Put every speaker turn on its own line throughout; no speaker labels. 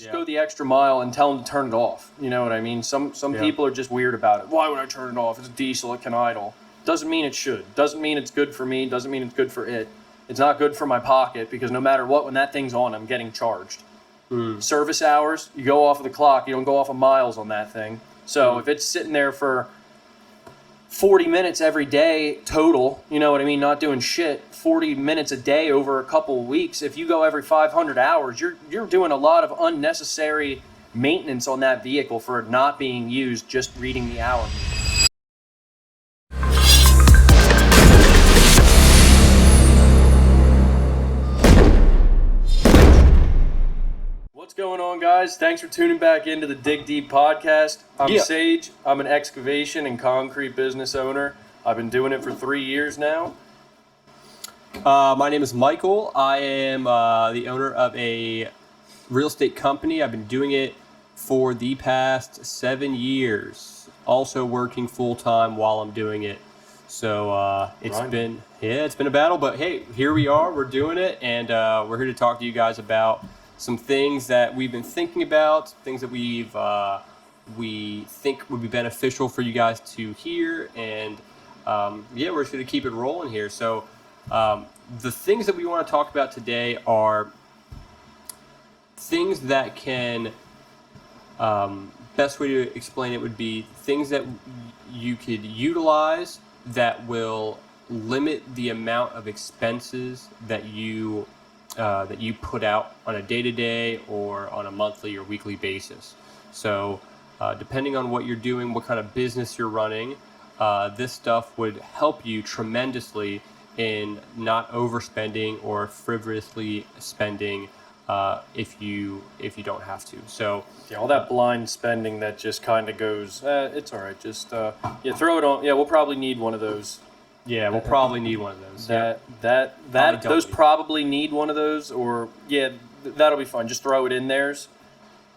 Just go the extra mile and tell them to turn it off. You know what I mean? Some people are just weird about it. Why would I turn it off? It's a diesel, it can idle. Doesn't mean it should. Doesn't mean it's good for me. Doesn't mean it's good for it. It's not good for my pocket because no matter what, when that thing's on, I'm getting charged. Service hours, you go off of the clock. You don't go off of miles on that thing. So if it's sitting there for 40 minutes every day total, you know what I mean, not doing shit, 40 minutes a day over a couple of weeks, if you go every 500 hours, you're doing a lot of unnecessary maintenance on that vehicle for it not being used, just reading the hour meter. What's going on, guys? Thanks for tuning back into the Dig Deep podcast. I'm Sage. I'm an excavation and concrete business owner. I've been doing it for 3 years now.
My name is Michael. I am the owner of a real estate company. I've been doing it for the past 7 years. Also working full time while I'm doing it. So it's been a battle, but hey, here we are. We're doing it, and we're here to talk to you guys about some things that we've been thinking about, things that we think would be beneficial for you guys to hear, and we're just going to keep it rolling here. So the things that we want to talk about today are things that can, best way to explain it would be things that you could utilize that will limit the amount of expenses that you put out on a day-to-day or on a monthly or weekly basis. So depending on what you're doing, what kind of business you're running, this stuff would help you tremendously in not overspending or frivolously spending if you don't have to. So
all that blind spending that just kind of goes, it's all right, just throw it on. Yeah, we'll probably need one of those.
Yeah, we'll probably need one of those.
Those probably need one of those, or that'll be fine. Just throw it in theirs.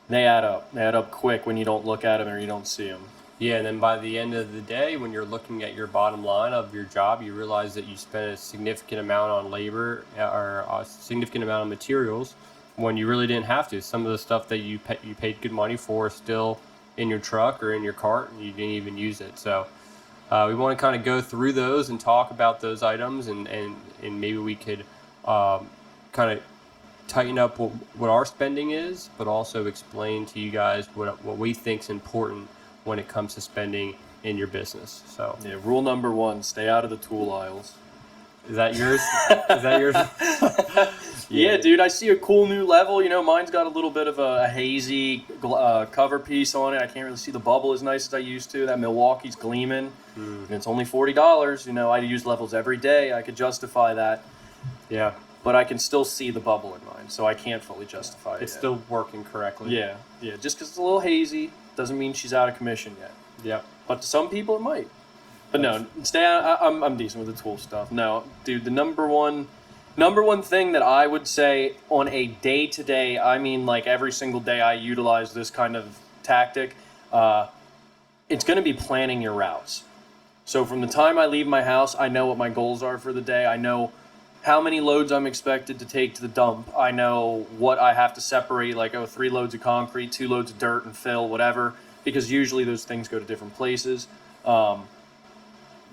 They add up. They add up quick when you don't look at them or you don't see them.
Yeah, and then by the end of the day, when you're looking at your bottom line of your job, you realize that you spent a significant amount on labor or a significant amount of materials when you really didn't have to. Some of the stuff that you paid good money for is still in your truck or in your cart, and you didn't even use it. So we want to kind of go through those and talk about those items, and maybe we could kind of tighten up what our spending is, but also explain to you guys what we think is important when it comes to spending in your business. So
rule number 1, stay out of the tool aisles.
Is that yours? Is that yours?
Yeah, dude, I see a cool new level. You know, mine's got a little bit of a hazy cover piece on it. I can't really see the bubble as nice as I used to. That Milwaukee's gleaming, and it's only $40. You know, I use levels every day. I could justify that.
Yeah.
But I can still see the bubble in mine, so I can't fully justify it.
It's still working correctly.
Yeah. Just because it's a little hazy doesn't mean she's out of commission yet.
Yeah.
But to some people, it might. But no, stay out. I'm decent with the tool stuff. No, dude, the number one thing that I would say on a day-to-day, I mean like every single day I utilize this kind of tactic, it's going to be planning your routes. So from the time I leave my house, I know what my goals are for the day. I know how many loads I'm expected to take to the dump. I know what I have to separate, like 3 loads of concrete, 2 loads of dirt and fill, whatever, because usually those things go to different places.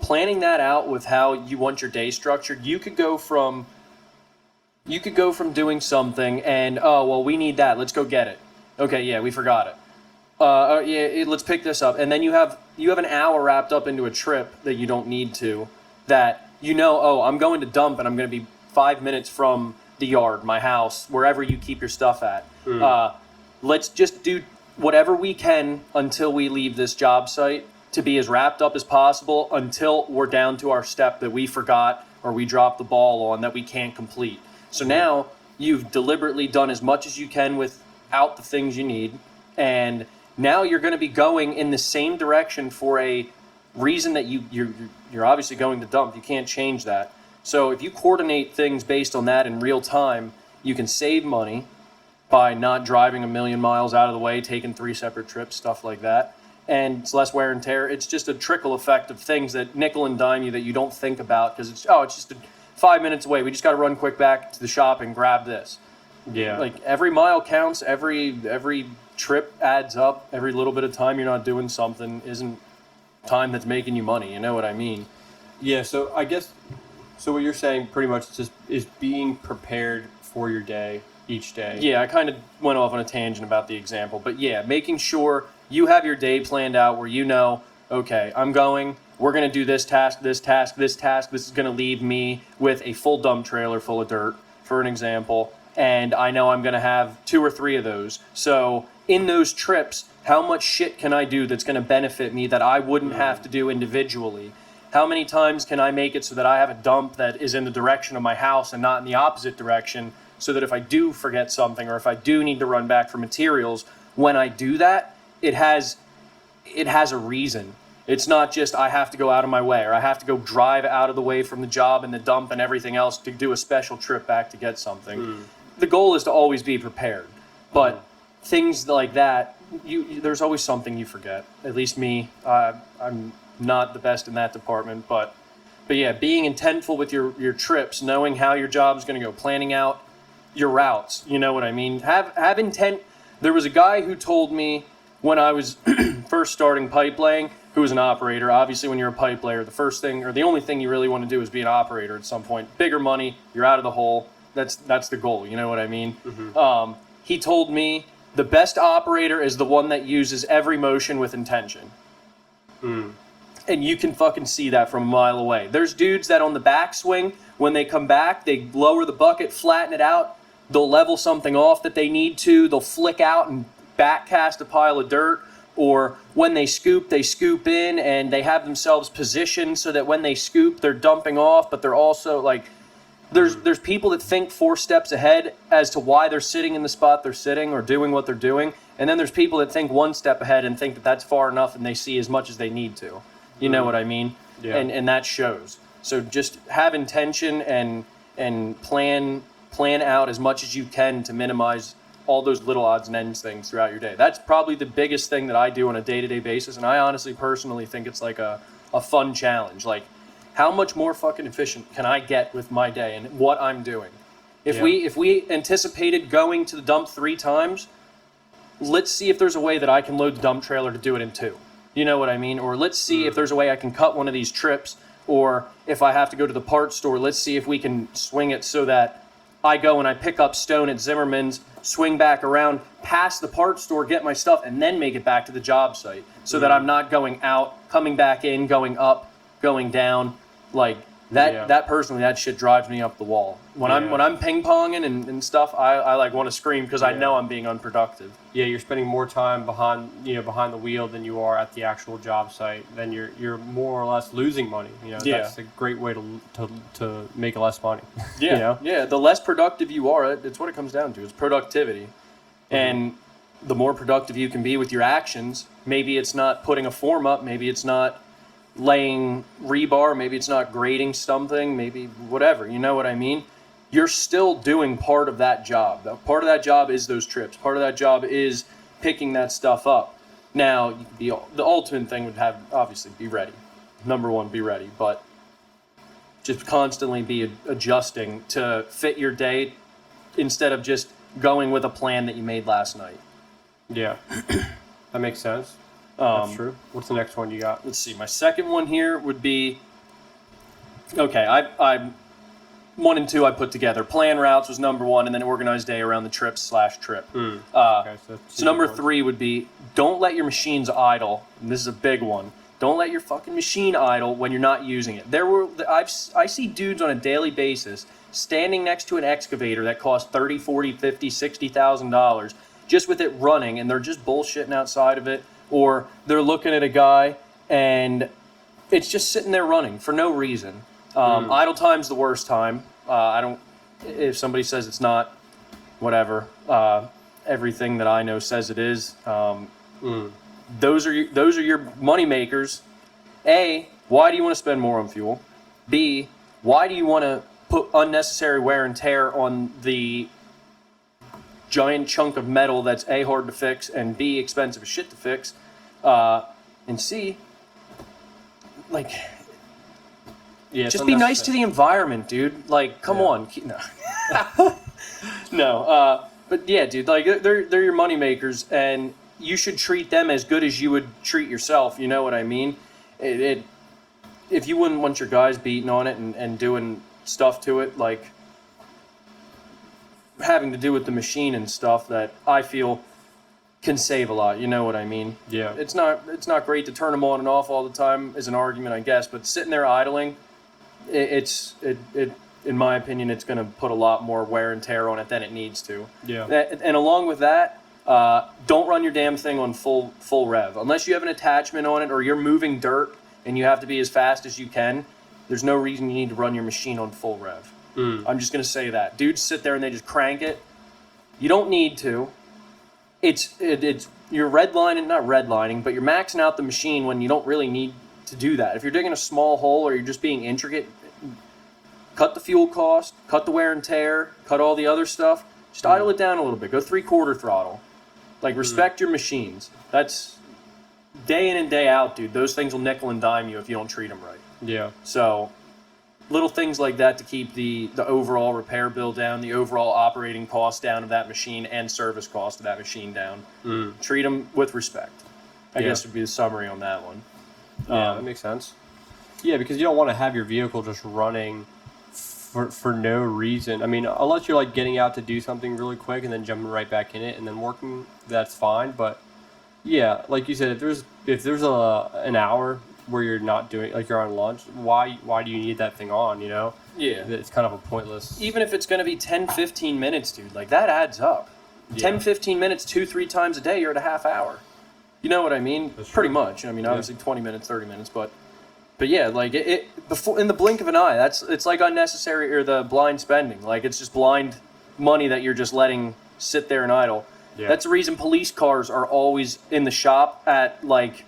Planning that out with how you want your day structured, you could go from doing something and, we need that. Let's go get it. Okay, yeah, we forgot it. Let's pick this up. And then you have an hour wrapped up into a trip that you don't need to, that I'm going to dump and I'm going to be 5 minutes from the yard, my house, wherever you keep your stuff at. Let's just do whatever we can until we leave this job site to be as wrapped up as possible until we're down to our step that we forgot or we dropped the ball on that we can't complete. So now you've deliberately done as much as you can without the things you need, and now you're going to be going in the same direction for a reason that you're obviously going to dump. You can't change that. So if you coordinate things based on that in real time, you can save money by not driving 1,000,000 miles out of the way, taking 3 separate trips, stuff like that. And it's less wear and tear. It's just a trickle effect of things that nickel and dime you that you don't think about because it's just 5 minutes away. We just got to run quick back to the shop and grab this.
Yeah.
Like every mile counts. Every trip adds up. Every little bit of time you're not doing something isn't time that's making you money. You know what I mean?
Yeah, so I guess so what you're saying pretty much just is being prepared for your day each day.
Yeah, I kind of went off on a tangent about the example, but yeah, making sure you have your day planned out where you know, okay, we're going to do this task, this task, this task. This is going to leave me with a full dump trailer full of dirt, for an example, and I know I'm going to have 2 or 3 of those. So in those trips, how much shit can I do that's going to benefit me that I wouldn't have to do individually? How many times can I make it so that I have a dump that is in the direction of my house and not in the opposite direction, so that if I do forget something or if I do need to run back for materials, when I do that, it has a reason. It's not just I have to go out of my way or I have to go drive out of the way from the job and the dump and everything else to do a special trip back to get something. The goal is to always be prepared. But things like that, there's always something you forget. At least me, I'm not the best in that department, but yeah, being intentful with your trips, knowing how your job is going to go, planning out your routes. You know what I mean? Have intent. There was a guy who told me when I was first starting pipe laying, who was an operator. Obviously, when you're a pipe layer, the first thing or the only thing you really want to do is be an operator at some point. Bigger money, you're out of the hole. That's the goal. You know what I mean? He told me the best operator is the one that uses every motion with intention. And you can fucking see that from a mile away. There's dudes that on the backswing, when they come back, they lower the bucket, flatten it out. They'll level something off that they need to. They'll flick out and backcast a pile of dirt. Or when they scoop in and they have themselves positioned so that when they scoop, they're dumping off, but they're also like, there's people that think 4 steps ahead as to why they're sitting in the spot they're sitting or doing what they're doing. And then there's people that think 1 step ahead and think that that's far enough and they see as much as they need to. You know what I mean?
Yeah.
And that shows. So just have intention and plan out as much as you can to minimize all those little odds and ends things throughout your day. That's probably the biggest thing that I do on a day-to-day basis, and I honestly personally think it's like a fun challenge. Like, how much more fucking efficient can I get with my day and what I'm doing? If we anticipated going to the dump 3 times, let's see if there's a way that I can load the dump trailer to do it in 2. You know what I mean? Or let's see if there's a way I can cut one of these trips, or if I have to go to the parts store, let's see if we can swing it so that I go and I pick up stone at Zimmerman's, swing back around, past the parts store, get my stuff, and then make it back to the job site so that I'm not going out, coming back in, going up, going down. Like that personally, that shit drives me up the wall. When I'm ping ponging and stuff, I like want to scream because I know I'm being unproductive.
Yeah, you're spending more time behind the wheel than you are at the actual job site. Then you're more or less losing money. That's a great way to make less money.
Yeah, yeah. The less productive you are, it's what it comes down to. It's productivity, and the more productive you can be with your actions. Maybe it's not putting a form up. Maybe it's not laying rebar. Maybe it's not grading something. Maybe whatever. You know what I mean? You're still doing part of that job. Part of that job is those trips. Part of that job is picking that stuff up. Now, the ultimate thing would have, obviously, be ready. Number 1, be ready. But just constantly be adjusting to fit your day instead of just going with a plan that you made last night.
Yeah, that makes sense. That's true. What's the next one you got?
Let's see. My second one here would be, okay, I 1 and 2 I put together. Plan routes was number 1, and then organized day around the trip.
Okay,
so number 3 would be, don't let your machines idle. And this is a big one. Don't let your fucking machine idle when you're not using it. I see dudes on a daily basis standing next to an excavator that costs $30, $40, $50, $60,000 just with it running, and they're just bullshitting outside of it, or they're looking at a guy and it's just sitting there running for no reason. Idle time's the worst time. If somebody says it's not, whatever. Everything that I know says it is. Those are your money makers. A, why do you want to spend more on fuel? B, why do you want to put unnecessary wear and tear on the giant chunk of metal that's A, hard to fix, and B, expensive as shit to fix? And C, like,
yeah,
just be nice to the environment, dude. Like, come on. No. No, but yeah, dude, like they're your money makers, and you should treat them as good as you would treat yourself. You know what I mean? It if you wouldn't want your guys beating on it and doing stuff to it, like having to do with the machine and stuff that I feel can save a lot. You know what I mean?
Yeah.
It's not great to turn them on and off all the time as an argument, I guess, but sitting there idling, it in my opinion, it's going to put a lot more wear and tear on it than it needs to.
Yeah.
And along with that, don't run your damn thing on full rev unless you have an attachment on it or you're moving dirt and you have to be as fast as you can. There's no reason you need to run your machine on full rev. I'm just going to say that. Dudes sit there and they just crank it. You don't need to. It's you're redlining, not redlining, but you're maxing out the machine when you don't really need to do that. If you're digging a small hole or you're just being intricate, cut the fuel cost, cut the wear and tear, cut all the other stuff. Just idle it down a little bit. Go 3/4 throttle. Like, respect your machines. That's day in and day out, dude. Those things will nickel and dime you if you don't treat them right.
Yeah.
So, little things like that to keep the overall repair bill down, the overall operating cost down of that machine, and service cost of that machine down. Treat them with respect. I guess would be the summary on that one.
Yeah, that makes sense. Yeah, because you don't want to have your vehicle just running for no reason. I mean, unless you're like getting out to do something really quick and then jumping right back in it and then working, that's fine. But yeah, like you said, if there's an hour where you're not doing, like, you're on lunch, why do you need that thing on? You know?
Yeah.
It's kind of a pointless.
Even if it's going to be 10-15 minutes, dude, like, that adds up. 10-15 minutes 2-3 times a day, you're at a half hour. You know what I mean?
That's
Pretty
true.
much. I mean, obviously 20 minutes, 30 minutes, but yeah, like it before, in the blink of an eye, it's like unnecessary, or the blind spending. Like, it's just blind money that you're just letting sit there and idle.
Yeah.
That's the reason police cars are always in the shop at like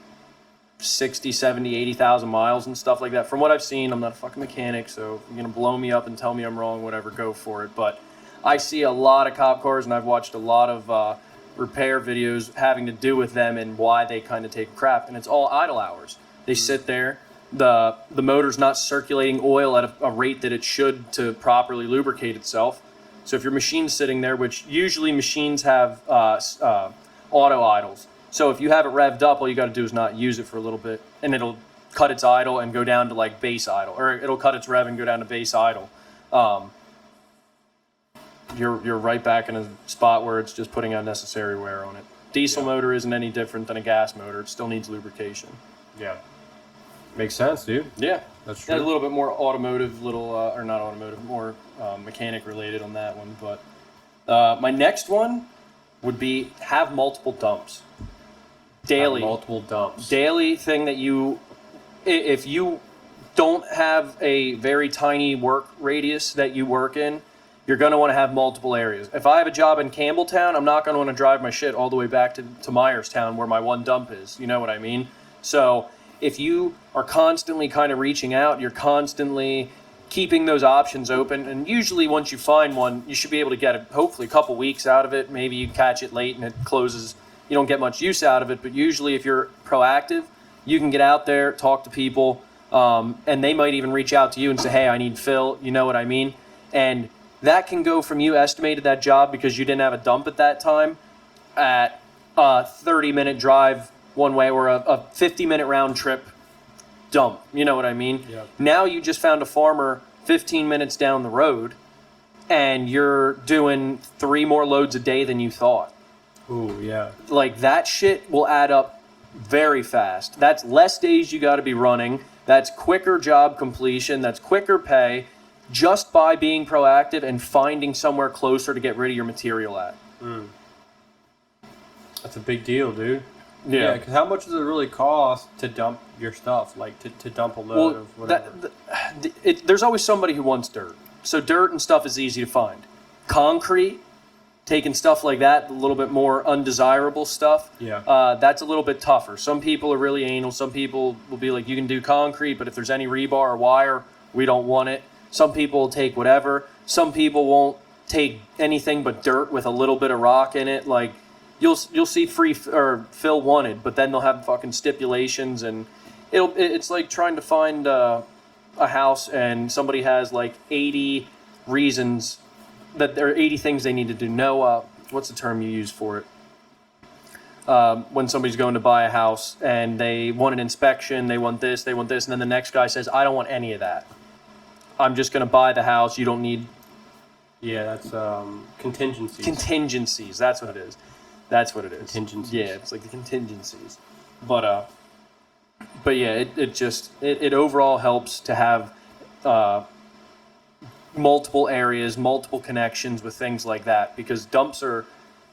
60, 70, 80,000 miles and stuff like that. From what I've seen, I'm not a fucking mechanic, so if you're going to blow me up and tell me I'm wrong, whatever, go for it. But I see a lot of cop cars, and I've watched a lot of repair videos having to do with them and why they kind of take crap, and it's all idle hours. They sit there, the motor's not circulating oil at a rate that it should to properly lubricate itself. So if your machine's sitting there, which usually machines have auto idles, so if you have it revved up, all you got to do is not use it for a little bit, and it'll cut its idle and go down to like base idle, or it'll cut its rev and go down to base idle. You're right back in a spot where it's just putting unnecessary wear on it. Diesel motor isn't any different than a gas motor. It still needs lubrication.
Yeah. Makes sense, dude.
Yeah.
That's
Yeah,
true.
a little bit more automotive, or not automotive, more mechanic related on that one. But my next one would be have multiple dumps. Daily.
Have multiple dumps.
Daily thing that if you don't have a very tiny work radius that you work in, you're going to want to have multiple areas. If I have a job in Campbelltown, I'm not going to want to drive my shit all the way back to Myerstown where my one dump is. You know what I mean? So if you are constantly kind of reaching out, you're constantly keeping those options open, and usually once you find one, you should be able to get hopefully a couple weeks out of it. Maybe you catch it late and it closes. You don't get much use out of it, but usually if you're proactive, you can get out there, talk to people, and they might even reach out to you and say, hey, I need fill. You know what I mean? And that can go from you estimated that job because you didn't have a dump at that time at a 30-minute drive one way, or a 50-minute round trip dump. You know what I mean?
Yep.
Now you just found a farmer 15 minutes down the road, and you're doing 3 more loads a day than you thought.
Ooh, yeah.
Like, that shit will add up very fast. That's less days you got to be running. That's quicker job completion. That's quicker pay, just by being proactive and finding somewhere closer to get rid of your material at.
That's a big deal, dude. Yeah, because how much does it really cost to dump your stuff? Like, to dump a load of whatever?
There's always somebody who wants dirt. So dirt and stuff is easy to find. Concrete, taking stuff like that, a little bit more undesirable stuff, that's a little bit tougher. Some people are really anal. Some people will be like, you can do concrete, but if there's any rebar or wire, we don't want it. Some people will take whatever. Some people won't take anything but dirt with a little bit of rock in it. Like, you'll see fill wanted, but then they'll have fucking stipulations, and it's like trying to find a house and somebody has like 80 reasons that there are 80 things they need to do. No, what's the term you use for it? When somebody's going to buy a house and they want an inspection, they want this, and then the next guy says, I don't want any of that. I'm just going to buy the house. You don't need
Yeah, that's contingencies.
contingencies. That's what it is. That's what it is.
Contingencies.
Yeah, it's like the contingencies. But yeah, it overall helps to have multiple areas, multiple connections with things like that, because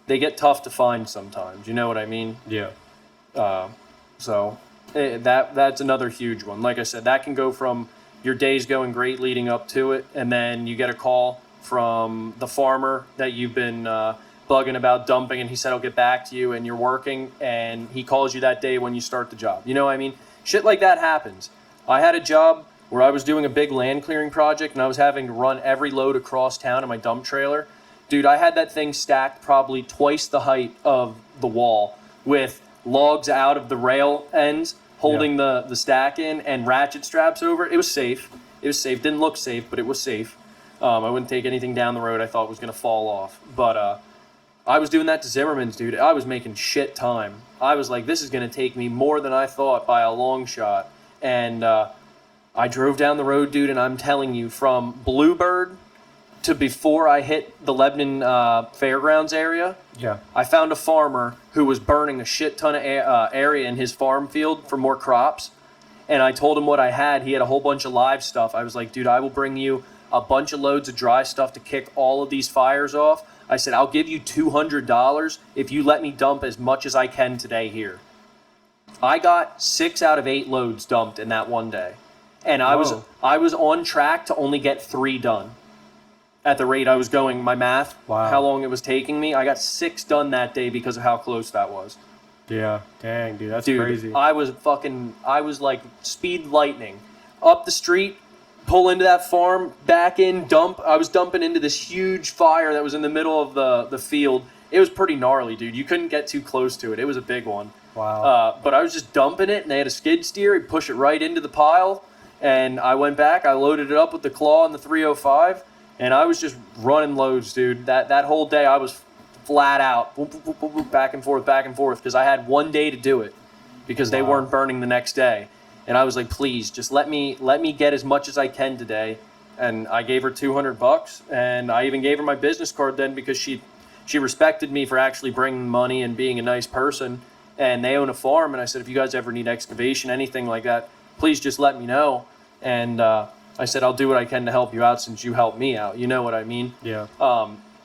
they get tough to find sometimes. You know what I mean?
Yeah.
So that's another huge one. Like I said, that can go from your day's going great leading up to it, and then you get a call from the farmer that you've been bugging about dumping, and he said, I'll get back to you, and you're working, and he calls you that day when you start the job. You know what I mean? Shit like that happens. I had a job where I was doing a big land clearing project, and I was having to run every load across town in my dump trailer. Dude, I had that thing stacked probably twice the height of the wall with logs out of the rail ends holding the stack in and ratchet straps over it. It was safe. Didn't look safe, but it was safe. I wouldn't take anything down the road I thought was going to fall off. But I was doing that to Zimmerman's, dude. I was making shit time. I was like, this is going to take me more than I thought by a long shot. And I drove down the road, dude, and I'm telling you, from Bluebird to before I hit the Lebanon Fairgrounds area,
Yeah.
I found a farmer who was burning a shit ton of area in his farm field for more crops. And I told him what I had. He had a whole bunch of live stuff. I was like, dude, I will bring you a bunch of loads of dry stuff to kick all of these fires off. I said, I'll give you $200 if you let me dump as much as I can today here. I got 6 out of 8 loads dumped in that one day. And I was on track to only get 3 done. At the rate I was going, my math, how long it was taking me, I got 6 done that day because of how close that was.
Yeah. Dang, dude, that's
Dude,
crazy.
I was like speed lightning. Up the street, pull into that farm, back in, dump. I was dumping into this huge fire that was in the middle of the field. It was pretty gnarly, dude. You couldn't get too close to it. It was a big one.
Wow.
But I was just dumping it, and they had a skid steer. He'd push it right into the pile, and I went back. I loaded it up with the claw and the 305, and I was just running loads, dude. That whole day, I was flat out, back and forth, because I had one day to do it, because they weren't burning the next day. And I was like, please, just let me get as much as I can today. And I gave her $200, and I even gave her my business card then, because she respected me for actually bringing money and being a nice person. And they own a farm, and I said, if you guys ever need excavation, anything like that, please just let me know. And I said, I'll do what I can to help you out since you helped me out. You know what I mean?
Yeah.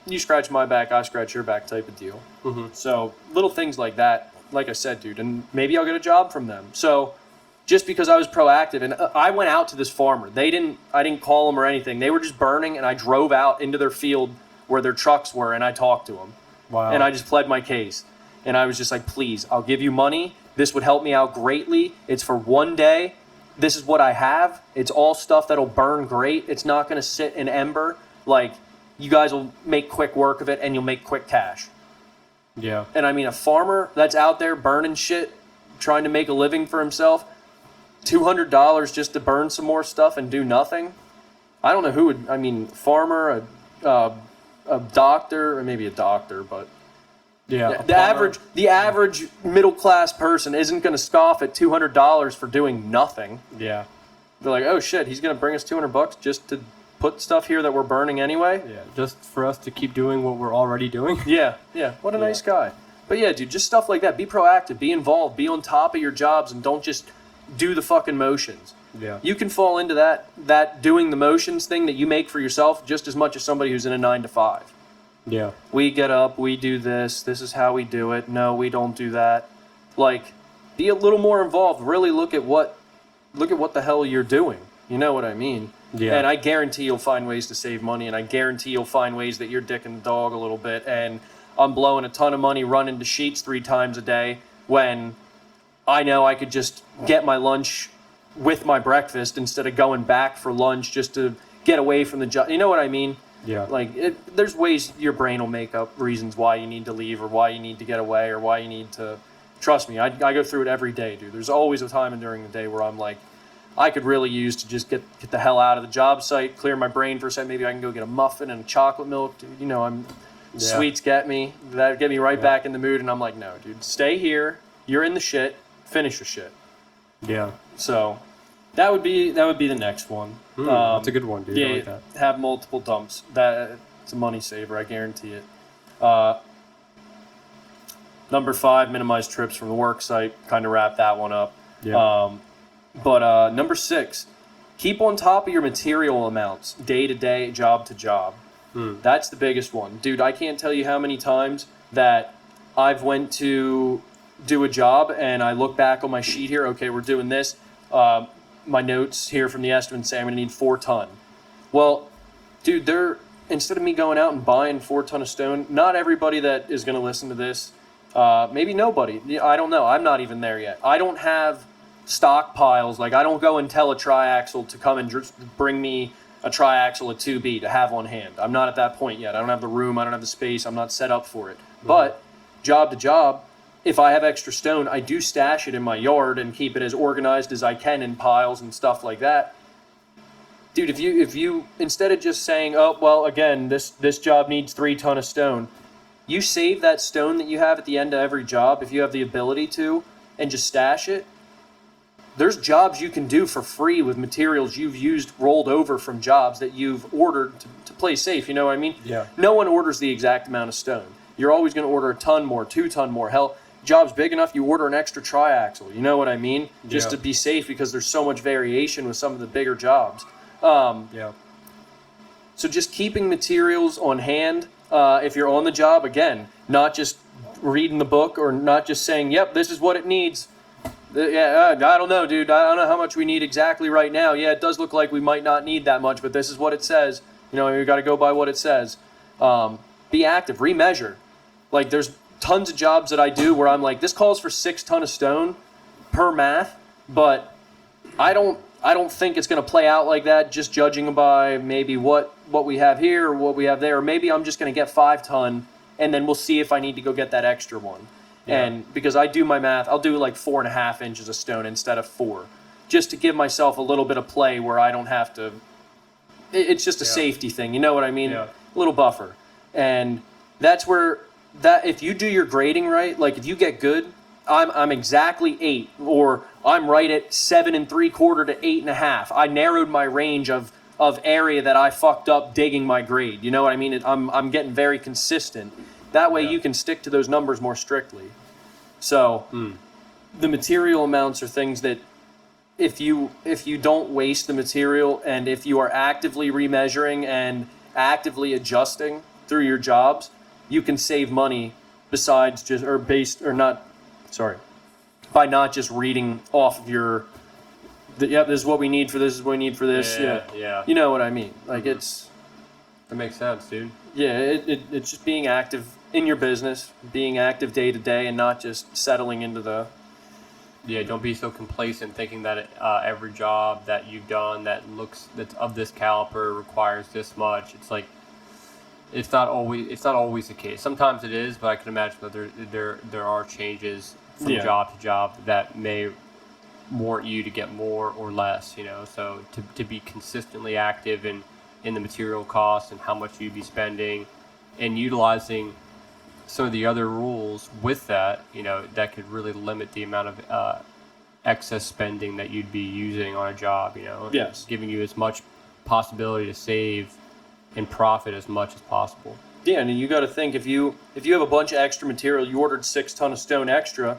You scratch my back, I scratch your back type of deal.
Mm-hmm.
So little things like that, like I said, dude, and maybe I'll get a job from them. So just because I was proactive, and I went out to this farmer. I didn't call them or anything. They were just burning, and I drove out into their field where their trucks were, and I talked to them.
Wow.
And I just pled my case. And I was just like, please, I'll give you money. This would help me out greatly. It's for one day. This is what I have. It's all stuff that'll burn great. It's not going to sit in ember. Like, you guys will make quick work of it, and you'll make quick cash.
Yeah.
And I mean, a farmer that's out there burning shit, trying to make a living for himself, $200 just to burn some more stuff and do nothing. I don't know who would. I mean, farmer, a doctor, or maybe a doctor, but
Yeah.
the average middle class person isn't going to scoff at $200 for doing nothing.
Yeah.
They're like, oh shit, he's going to bring us $200 just to put stuff here that we're burning anyway.
Yeah. Just for us to keep doing what we're already doing.
Yeah. What a nice guy. But yeah, dude, just stuff like that. Be proactive, be involved, be on top of your jobs, and don't just do the fucking motions.
Yeah.
You can fall into that doing the motions thing that you make for yourself just as much as somebody who's in a 9 to 5.
Yeah.
We get up, we do this is how we do it. No, we don't do that. Like, be a little more involved. Really look at what the hell you're doing. You know what I mean?
Yeah.
And I guarantee you'll find ways to save money, and I guarantee you'll find ways that you're dicking the dog a little bit. And I'm blowing a ton of money running to Sheets 3 times a day when I know I could just get my lunch with my breakfast instead of going back for lunch just to get away from the job. You know what I mean?
Yeah.
Like, there's ways your brain will make up reasons why you need to leave or why you need to get away or why you need to. Trust me, I go through it every day, dude. There's always a time during the day where I'm like, I could really use to just get the hell out of the job site, clear my brain for a second. Maybe I can go get a muffin and chocolate milk. Dude, you know, sweets get me. That get me right back in the mood. And I'm like, no, dude, stay here. You're in the shit. Finish your shit.
Yeah.
So that would be the next one.
That's a good one, dude.
Yeah,
I like that.
have multiple dumps. It's a money saver. I guarantee it. Number 5, minimize trips from the work site. Kind of wrap that one up.
Yeah.
But number 6, keep on top of your material amounts, day to day, job to job. That's the biggest one. Dude, I can't tell you how many times that I've went to do a job and I look back on my sheet here, okay, we're doing this. My notes here from the estimate say I'm going to need 4 ton. Well, dude, instead of me going out and buying 4 ton of stone, not everybody that is going to listen to this, maybe nobody, I don't know, I'm not even there yet. I don't have stockpiles. Like, I don't go and tell a triaxle to come and bring me a triaxle, a 2B to have on hand. I'm not at that point yet. I don't have the room. I don't have the space. I'm not set up for it. But job to job, if I have extra stone, I do stash it in my yard and keep it as organized as I can in piles and stuff like that. Dude, if you instead of just saying, oh, well, again, this job needs 3 ton of stone, you save that stone that you have at the end of every job, if you have the ability to, and just stash it. There's jobs you can do for free with materials you've used rolled over from jobs that you've ordered to play safe. You know what I mean?
Yeah.
No one orders the exact amount of stone. You're always going to order a ton more, 2 ton more. Hell, job's big enough, you order an extra triaxle. You know what I mean? Just to be safe, because there's so much variation with some of the bigger jobs.
Yeah.
So just keeping materials on hand, if you're on the job, again, not just reading the book or not just saying, yep, this is what it needs. Yeah, I don't know, dude. I don't know how much we need exactly right now. Yeah, it does look like we might not need that much, but this is what it says. You know, we got to go by what it says. Be active, remeasure. Like, there's tons of jobs that I do where I'm like, this calls for 6 ton of stone per math, but I don't think it's going to play out like that, just judging by maybe what we have here or what we have there. Or maybe I'm just going to get 5 ton, and then we'll see if I need to go get that extra one. Yeah. And because I do my math, I'll do like 4.5 inches of stone instead of 4, just to give myself a little bit of play where I don't have to. It's just a safety thing, you know what I mean?
Yeah.
A little buffer, and that's where if you do your grading right, like if you get good, I'm exactly 8, or I'm right at 7 3/4 to 8.5. I narrowed my range of area that I fucked up digging my grade. You know what I mean? I'm getting very consistent. That way you can stick to those numbers more strictly. So the material amounts are things that if you don't waste the material, and if you are actively remeasuring and actively adjusting through your jobs, you can save money besides just by not just reading off of your this is what we need for this, is what we need for this.
Yeah.
You know what I mean? Like that
makes sense, dude.
Yeah, it's just being active in your business, being active day to day, and not just settling into the.
Yeah, don't be so complacent thinking that every job that you've done that's of this caliber requires this much. It's like it's not always the case. Sometimes it is, but I can imagine that there are changes from job to job that may warrant you to get more or less. You know, so to be consistently active in the material costs and how much you'd be spending, and utilizing some of the other rules with that, you know, that could really limit the amount of excess spending that you'd be using on a job, you know.
Yes.
Giving you as much possibility to save and profit as much as possible.
Yeah, and you got to think, if you have a bunch of extra material, you ordered 6 ton of stone extra.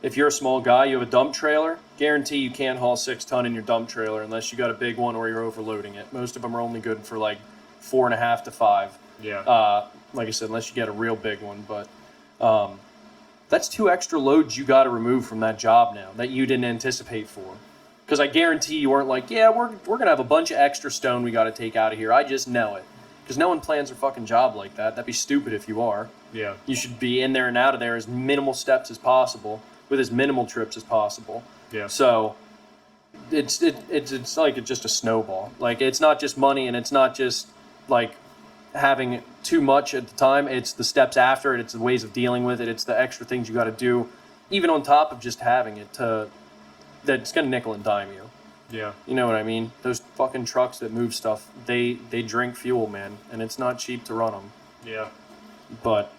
If you're a small guy, you have a dump trailer, guarantee you can't haul 6 ton in your dump trailer unless you got a big one or you're overloading it. Most of them are only good for like 4.5 to 5.
Yeah.
Like I said, unless you get a real big one, but that's 2 extra loads you got to remove from that job now that you didn't anticipate for. Because I guarantee you weren't like, yeah, we're gonna have a bunch of extra stone we got to take out of here. I just know it. Because no one plans their fucking job like that. That'd be stupid if you are.
Yeah.
You should be in there and out of there as minimal steps as possible, with as minimal trips as possible.
Yeah.
So it's like it's just a snowball. Like, it's not just money, and it's not just like having too much at the time. It's the steps after it. It's the ways of dealing with it. It's the extra things you got to do, even on top of just having it. That's gonna nickel and dime you.
Yeah.
You know what I mean? Those fucking trucks that move stuff, they drink fuel, man, and it's not cheap to run them.
Yeah.
But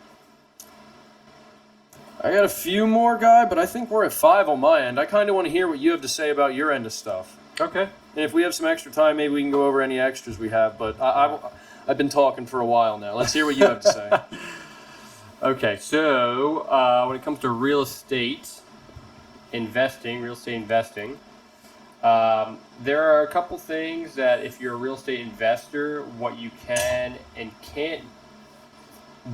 I got a few more, Guy, but I think we're at 5 on my end. I kind of want to hear what you have to say about your end of stuff.
Okay.
And if we have some extra time, maybe we can go over any extras we have. But I've been talking for a while now. Let's hear what you have to say.
Okay, so when it comes to real estate investing, there are a couple things that if you're a real estate investor, what you can and can't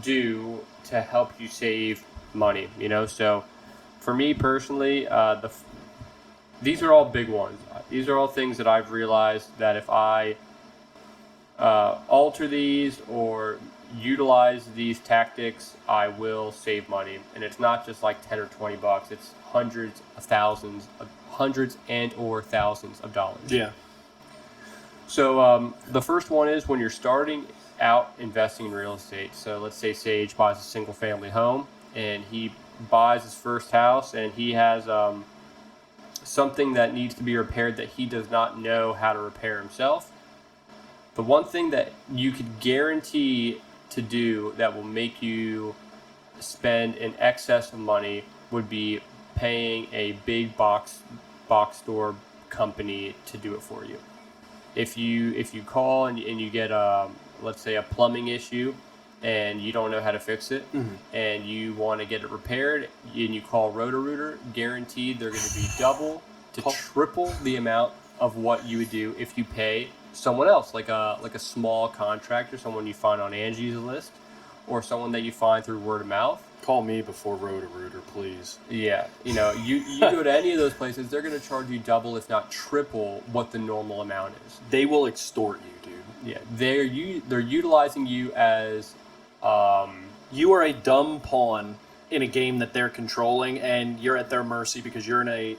do to help you save money. So for me personally, these are all big ones. These are all things that I've realized that if I alter these or utilize these tactics, I will save money. And it's not just like 10 or 20 bucks. It's hundreds and or thousands of dollars.
Yeah.
So the first one is when you're starting out investing in real estate. So let's say Sage buys a single family home and he buys his first house and he has something that needs to be repaired that he does not know how to repair himself. The one thing that you could guarantee to do that will make you spend in excess of money would be paying a big box store company to do it for you. If you call and you get let's say a plumbing issue and you don't know how to fix it, and you want to get it repaired and you call Roto-Rooter, guaranteed they're going to be double to triple the amount of what you would do if you pay someone else, like a small contractor, someone you find on Angie's List, or someone that you find through word of mouth.
Call me before Roto-Rooter, please.
Yeah, you go to any of those places, they're going to charge you double, if not triple, what the normal amount is.
They will extort you, dude.
Yeah, they're utilizing you as
you are a dumb pawn in a game that they're controlling, and you're at their mercy because you're in a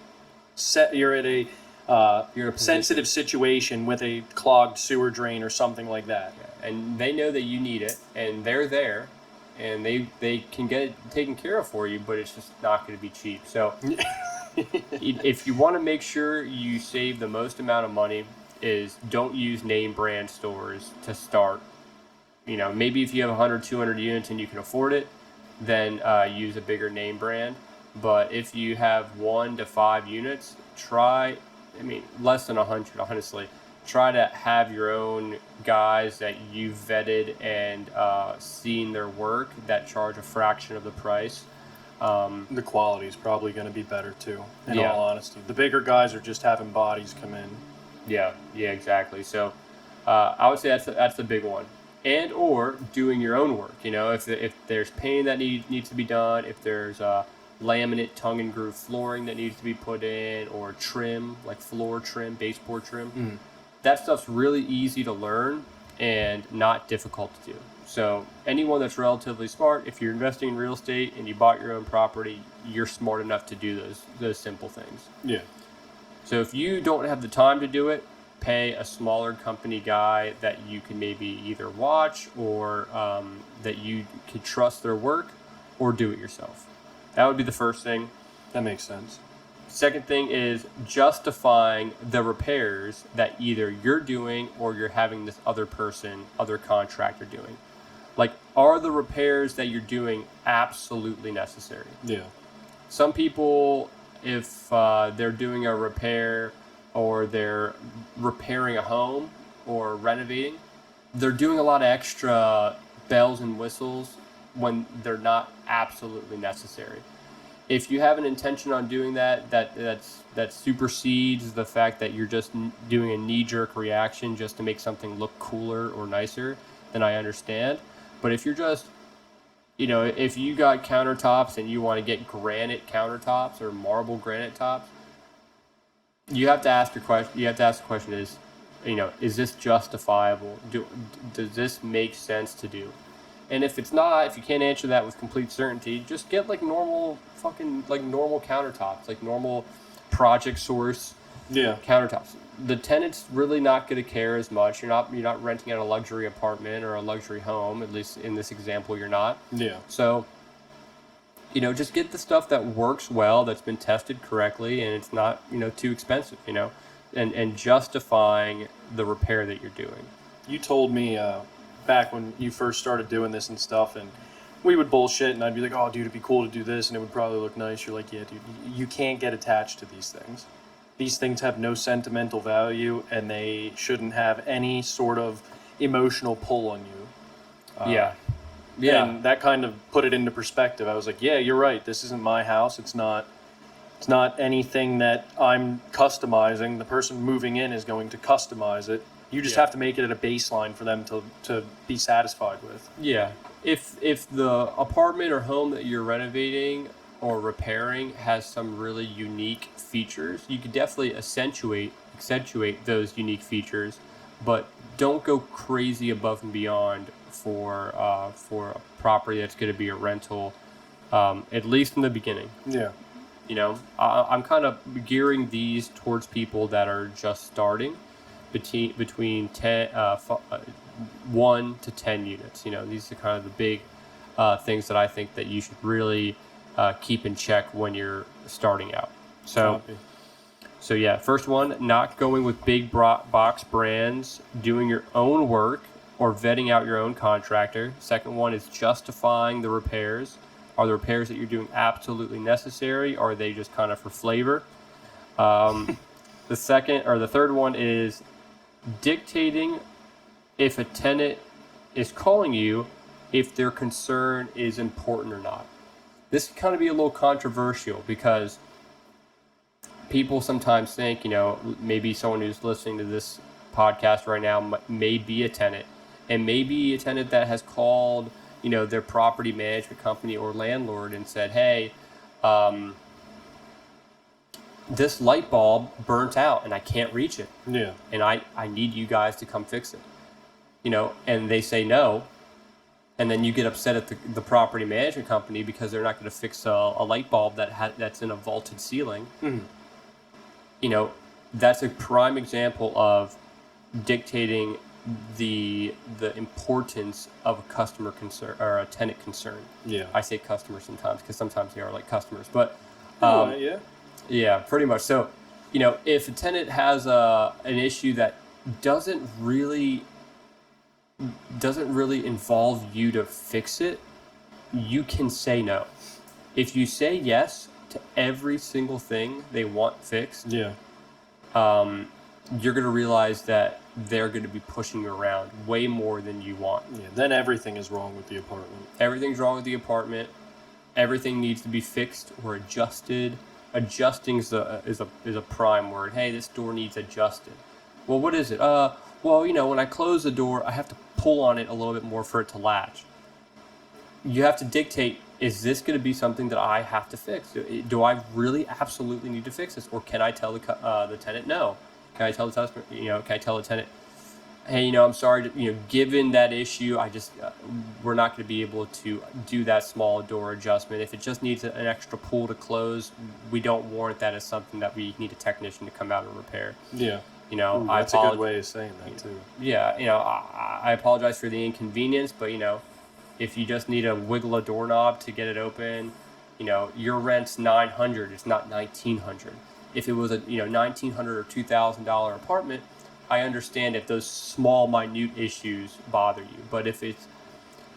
sensitive situation with a clogged sewer drain or something like that.
Yeah, and they know that you need it, and they're there, and they can get it taken care of for you, but it's just not going to be cheap. So if you want to make sure you save the most amount of money, is don't use name brand stores to start. Maybe if you have 100, 200 units and you can afford it, then use a bigger name brand. But if you have 1 to 5 units, less than 100, honestly, try to have your own guys that you've vetted and seen their work that charge a fraction of the price.
The quality is probably going to be better too, in all honesty. The bigger guys are just having bodies come in.
Yeah, exactly. So I would say that's the big one. And or doing your own work. If there's painting that needs to be done, if there's laminate tongue and groove flooring that needs to be put in, or trim, like floor trim, baseboard trim. That stuff's really easy to learn and not difficult to do. So anyone that's relatively smart, if you're investing in real estate and you bought your own property, you're smart enough to do those simple things.
Yeah.
So if you don't have the time to do it, pay a smaller company guy that you can maybe either watch or that you could trust their work, or do it yourself. That would be the first thing.
That makes sense.
Second thing is justifying the repairs that either you're doing or you're having this other contractor doing. Like, are the repairs that you're doing absolutely necessary?
Yeah.
Some people, if they're doing a repair or they're repairing a home or renovating, they're doing a lot of extra bells and whistles when they're not absolutely necessary. If you have an intention on doing that supersedes the fact that you're just doing a knee-jerk reaction just to make something look cooler or nicer, then I understand. But if you're just, if you got countertops and you want to get granite countertops or marble granite tops, you have to ask the question is this justifiable? Does this make sense to do? And if it's not, if you can't answer that with complete certainty, just get normal countertops, like normal Project Source countertops. The tenant's really not going to care as much. You're not renting out a luxury apartment or a luxury home, at least in this example you're not.
Yeah.
So, just get the stuff that works well, that's been tested correctly, and it's not, too expensive, and justifying the repair that you're doing.
You told me back when you first started doing this and stuff, and we would bullshit, and I'd be like, "Oh, dude, it'd be cool to do this, and it would probably look nice." You're like, "Yeah, dude, you can't get attached to these things. These things have no sentimental value, and they shouldn't have any sort of emotional pull on you."
Yeah.
And that kind of put it into perspective. I was like, "Yeah, you're right. This isn't my house. It's not anything that I'm customizing. The person moving in is going to customize it. You just have to make it at a baseline for them to be satisfied with."
Yeah. If the apartment or home that you're renovating or repairing has some really unique features, you could definitely accentuate those unique features, but don't go crazy above and beyond for a property that's going to be a rental, at least in the beginning.
Yeah.
You know, I'm kind of gearing these towards people that are just starting, between 1 to 10 units. You know, these are kind of the big things that I think that you should really keep in check when you're starting out.
Copy.
So yeah, first one, not going with big box brands, doing your own work or vetting out your own contractor. Second one is justifying the repairs. Are the repairs that you're doing absolutely necessary? Or are they just kind of for flavor? The third one is dictating if a tenant is calling you, if their concern is important or not. This can kind of be a little controversial because people sometimes think, you know, maybe someone who's listening to this podcast right now may be a tenant, and maybe a tenant that has called, you know, their property management company or landlord and said, "Hey, this light bulb burnt out and I can't reach it.
Yeah.
And I need you guys to come fix it." You know, and they say no. And then you get upset at the property management company because they're not going to fix a light bulb that's in a vaulted ceiling.
Mm-hmm.
You know, that's a prime example of dictating the importance of a customer concern or a tenant concern.
Yeah.
I say customer sometimes because sometimes they are like customers, but
yeah.
pretty much. So, you know, if a tenant has an issue that doesn't really involve you to fix it, you can say no. If you say yes to every single thing they want fixed,
Yeah.
You're going to realize that they're going to be pushing you around way more than you want.
Yeah. Then everything is wrong with the apartment.
Everything's wrong with the apartment. Everything needs to be fixed or adjusted. Adjusting is a prime word. Hey, this door needs adjusted. Well, what is it? Well, you know, when I close the door, I have to pull on it a little bit more for it to latch. You have to dictate, is this going to be something that I have to fix? Do I really absolutely need to fix this? Or can I tell the tenant no? Can I tell the customer, can I tell the tenant, hey, I'm sorry, given that issue, we're not going to be able to do that small door adjustment. If it just needs an extra pull to close, we don't warrant that as something that we need a technician to come out and repair.
Yeah.
That's
a good way of saying that too.
Yeah, I apologize for the inconvenience, but if you just need to wiggle a doorknob to get it open, your rent's $900. It's not $1,900. If it was a $1,900 or $2,000 apartment, I understand if those small, minute issues bother you. But if it's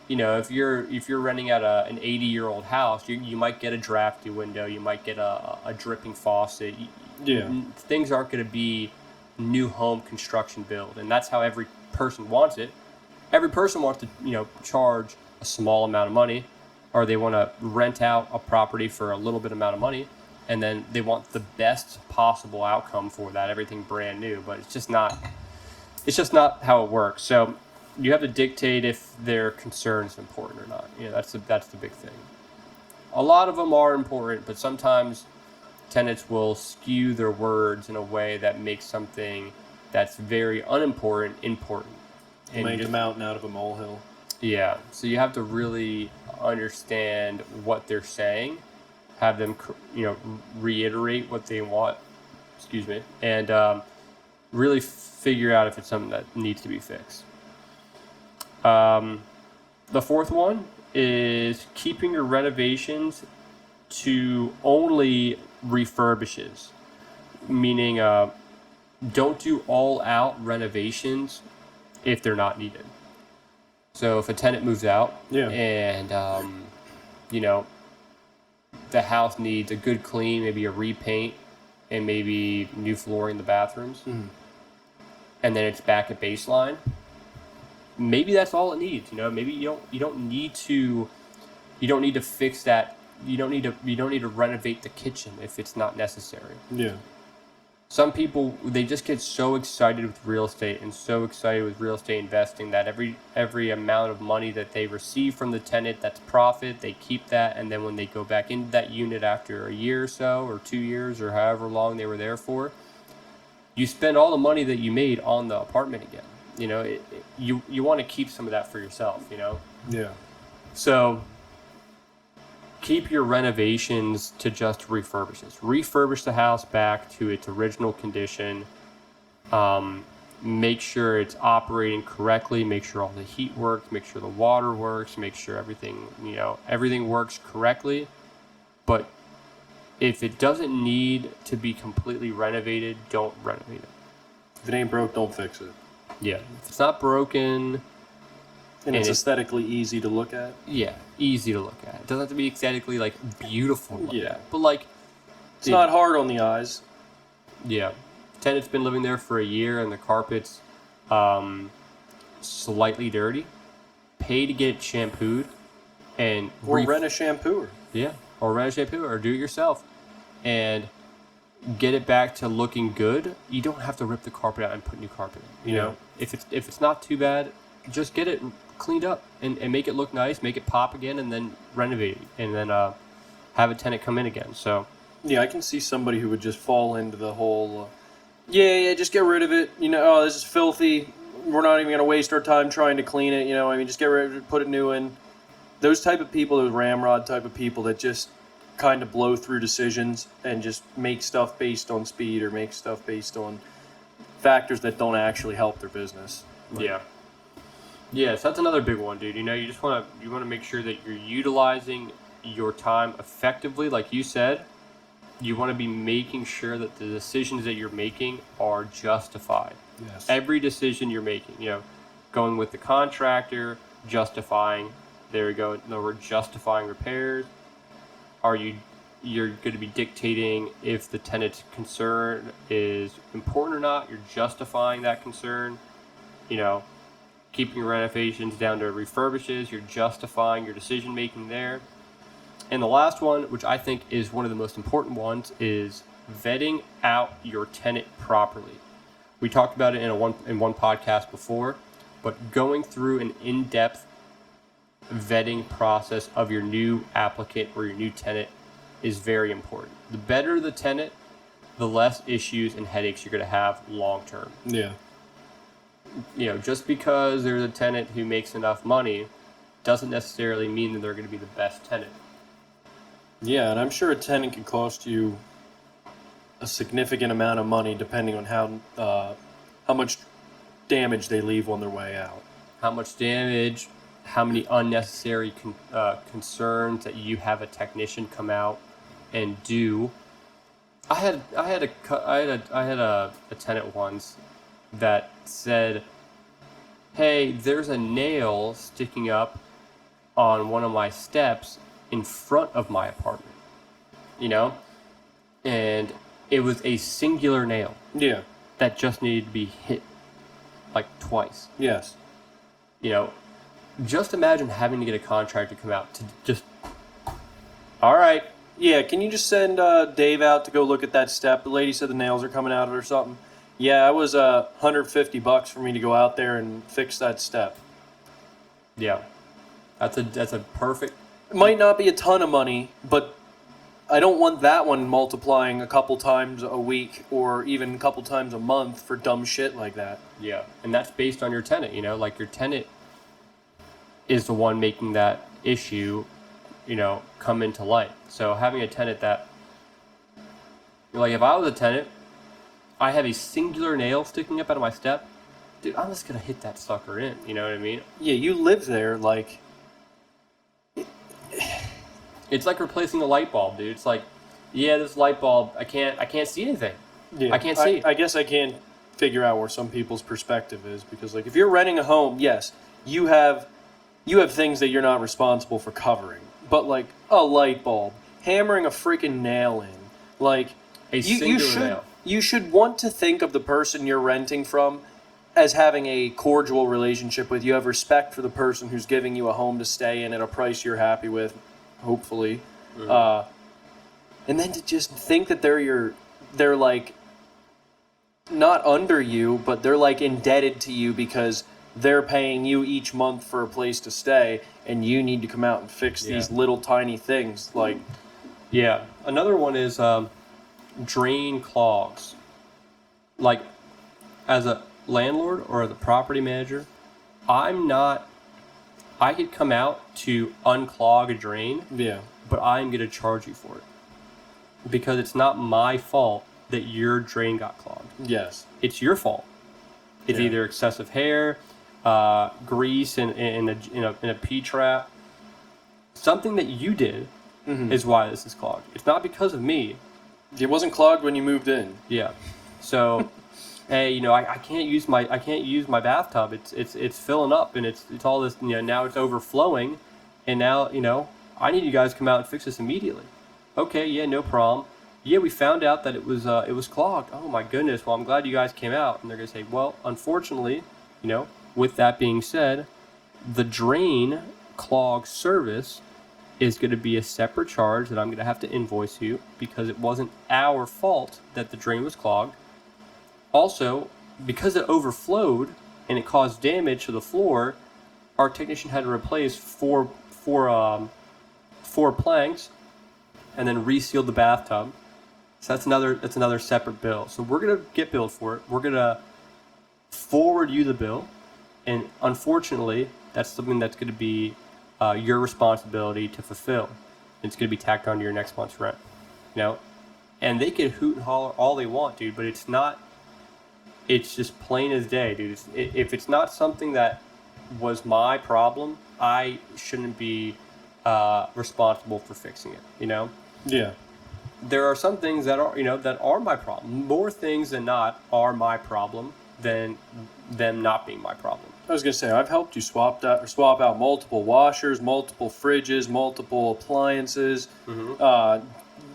if you're renting out an 80-year-old house, you might get a drafty window, you might get a dripping faucet. Things aren't going to be new home construction build, and that's how every person wants it. Every person wants to charge a small amount of money, or they want to rent out a property for a little bit amount of money, and then they want the best possible outcome for that, everything brand new. But it's just not how it works. So you have to dictate if their concern is important or not. That's the big thing. A lot of them are important, but sometimes tenants will skew their words in a way that makes something that's very unimportant important. And
make a mountain out of a molehill.
Yeah, so you have to really understand what they're saying, have them reiterate what they want, and really figure out if it's something that needs to be fixed. The fourth one is keeping your renovations to only refurbishes, meaning don't do all-out renovations if they're not needed. So if a tenant moves out and, you know, the house needs a good clean, maybe a repaint, and maybe new flooring in the bathrooms, and then it's back at baseline, maybe that's all it needs. You know, maybe you don't need to fix that. You don't need to renovate the kitchen if it's not necessary.
Yeah.
Some people, they just get so excited with real estate and so excited with real estate investing that every amount of money that they receive from the tenant, that's profit, they keep that, and then when they go back into that unit after a year or so, or 2 years, or however long they were there for, you spend all the money that you made on the apartment again. You know, you want to keep some of that for yourself, you know?
Yeah.
So keep your renovations to just refurbishes. Refurbish the house back to its original condition. Make sure it's operating correctly. Make sure all the heat works. Make sure the water works. Make sure everything works correctly. But if it doesn't need to be completely renovated, don't renovate it.
If it ain't broke, don't fix it.
Yeah. If it's not broken,
and it's aesthetically easy to look at.
Yeah, easy to look at. It doesn't have to be aesthetically like beautiful to look at. But like,
it's not hard on the eyes.
Yeah. Tenant's been living there for a year and the carpet's slightly dirty. Pay to get it shampooed and
or rent a shampooer.
Yeah, or rent a shampoo or do it yourself and get it back to looking good. You don't have to rip the carpet out and put new carpet in. You know, if it's not too bad, just get it cleaned up and make it look nice, make it pop again, and then renovate it, and then have a tenant come in again. So
yeah, I can see somebody who would just fall into the whole just get rid of it, you know, oh, this is filthy, we're not even going to waste our time trying to clean it, you know, I mean, just get rid of it, put it new in. Those type of people, those ramrod type of people that just kind of blow through decisions and just make stuff based on speed or make stuff based on factors that don't actually help their business.
Yeah, so that's another big one, dude. You know, you want to make sure that you're utilizing your time effectively, like you said. You want to be making sure that the decisions that you're making are justified.
Yes.
Every decision you're making, you know, going with the contractor, justifying. There we go. No, we're justifying repairs. You're going to be dictating if the tenant's concern is important or not. You're justifying that concern. You know, keeping your renovations down to refurbishes. You're justifying your decision making there. And the last one, which I think is one of the most important ones, is vetting out your tenant properly. We talked about it in one podcast before, but going through an in-depth vetting process of your new applicant or your new tenant is very important. The better the tenant, the less issues and headaches you're going to have long term.
Yeah.
You know, just because there's a tenant who makes enough money doesn't necessarily mean that they're going to be the best tenant.
Yeah, and I'm sure a tenant can cost you a significant amount of money depending on how much damage they leave on their way out.
How much damage, how many unnecessary concerns that you have a technician come out and do. I had a tenant once that said, "Hey, there's a nail sticking up on one of my steps in front of my apartment," you know, and it was a singular nail.
Yeah.
That just needed to be hit like twice.
Yes.
You know, just imagine having to get a contractor to come out to just, all right.
Yeah, can you just send Dave out to go look at that step? The lady said the nails are coming out or something. Yeah, it was $150 for me to go out there and fix that step.
Yeah, that's a perfect.
It might not be a ton of money, but I don't want that one multiplying a couple times a week or even a couple times a month for dumb shit like that.
Yeah, and that's based on your tenant, you know, like your tenant is the one making that issue, you know, come into light. So having a tenant that, like if I was a tenant, I have a singular nail sticking up out of my step, dude, I'm just going to hit that sucker in, you know what I mean?
Yeah, you live there, like...
It's like replacing a light bulb, dude. It's like, yeah, this light bulb, I can't see anything.
Yeah,
I can't see.
I guess I can't figure out where some people's perspective is, because like if you're renting a home, yes, you have things that you're not responsible for covering, but like a light bulb, hammering a freaking nail in, like
Nail.
you should want to think of the person you're renting from as having a cordial relationship with. You have respect for the person who's giving you a home to stay in at a price you're happy with, hopefully. And then to just think that they're like not under you, but they're like indebted to you because they're paying you each month for a place to stay, and you need to come out and fix these little tiny things. Like,
yeah, another one is drain clogs. Like, as a landlord or the property manager, I could come out to unclog a drain,
yeah,
but I'm going to charge you for it. Because it's not my fault that your drain got clogged.
yes,
It's your fault. It's
Yeah.
either excessive hair, grease in a P-trap. Something that you did is why this is clogged. It's not because of me.
it wasn't clogged when you moved in.
Yeah. So, hey, I can't use my bathtub. It's filling up and it's all this. Now it's overflowing, and now I need you guys to come out and fix this immediately. Okay, yeah, no problem. Yeah, we found out that it was clogged. Oh my goodness. Well, I'm glad you guys came out. And they're gonna say, well, unfortunately, with that being said, the drain clog service is going to be a separate charge that I'm going to have to invoice you because it wasn't our fault that the drain was clogged. Also, because it overflowed and it caused damage to the floor, our technician had to replace four planks and then reseal the bathtub. So that's another separate bill. So we're gonna get billed for it. We're gonna forward you the bill, and unfortunately, that's something that's gonna be your responsibility to fulfill. It's gonna be tacked onto your next month's rent. And they can hoot and holler all they want, dude, but it's not. It's just plain as day, dude. If it's not something that was my problem, I shouldn't be responsible for fixing it.
Yeah.
There are some things that are my problem. More things than not are my problem than them not being my problem.
I was gonna say, I've helped you swap out multiple washers, multiple fridges, multiple appliances,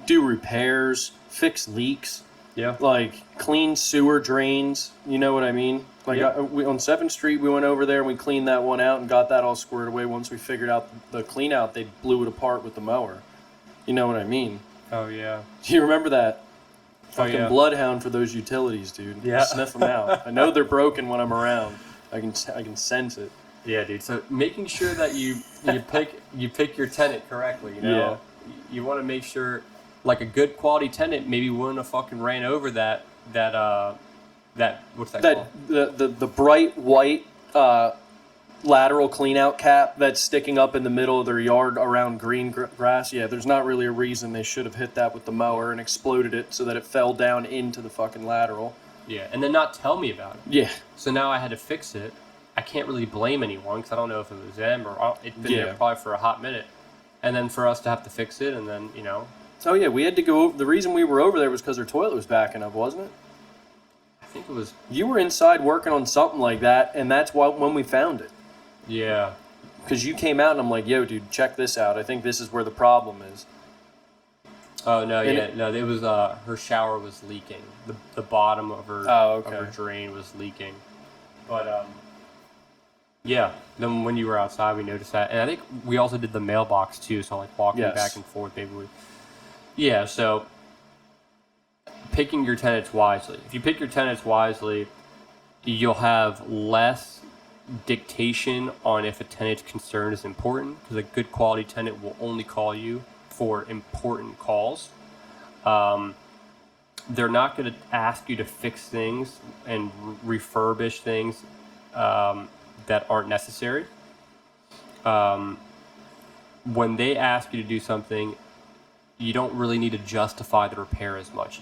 do repairs, fix leaks,
Yeah.
like clean sewer drains. You know what I mean? Like
Yeah.
on 7th Street, we went over there and we cleaned that one out and got that all squared away. Once we figured out the clean out, they blew it apart with the mower. You know what I mean?
Oh yeah.
Do you remember that? Fucking
yeah.
bloodhound for those utilities, dude.
Yeah.
Sniff them out. I know they're broken when I'm around. I can sense it.
Yeah, dude. So making sure that you pick your tenant correctly. You want to make sure, like a good quality tenant, maybe wouldn't have fucking ran over that what's that called?
The bright white lateral clean out cap that's sticking up in the middle of their yard around green grass. Yeah, there's not really a reason they should have hit that with the mower and exploded it so that it fell down into the fucking lateral.
Yeah, and then not tell me about it.
Yeah.
So now I had to fix it. I can't really blame anyone because I don't know if it was them or it's been there probably for a hot minute. And then for us to have to fix it, and then
Oh yeah, we had to go. The reason we were over there was because their toilet was backing up, wasn't it?
I think it was.
You were inside working on something like that, and that's when we found it.
Yeah.
Because you came out and I'm like, yo, dude, check this out. I think this is where the problem is.
Oh no, it was her shower was leaking. The bottom of her of her drain was leaking. But yeah. Then when you were outside, we noticed that, and I think we also did the mailbox too. So like walking back and forth, maybe we. Yeah. So picking your tenants wisely. If you pick your tenants wisely, you'll have less dictation on if a tenant's concern is important, because a good quality tenant will only call you for important calls. They're not going to ask you to fix things and refurbish things that aren't necessary. When they ask you to do something, you don't really need to justify the repair as much.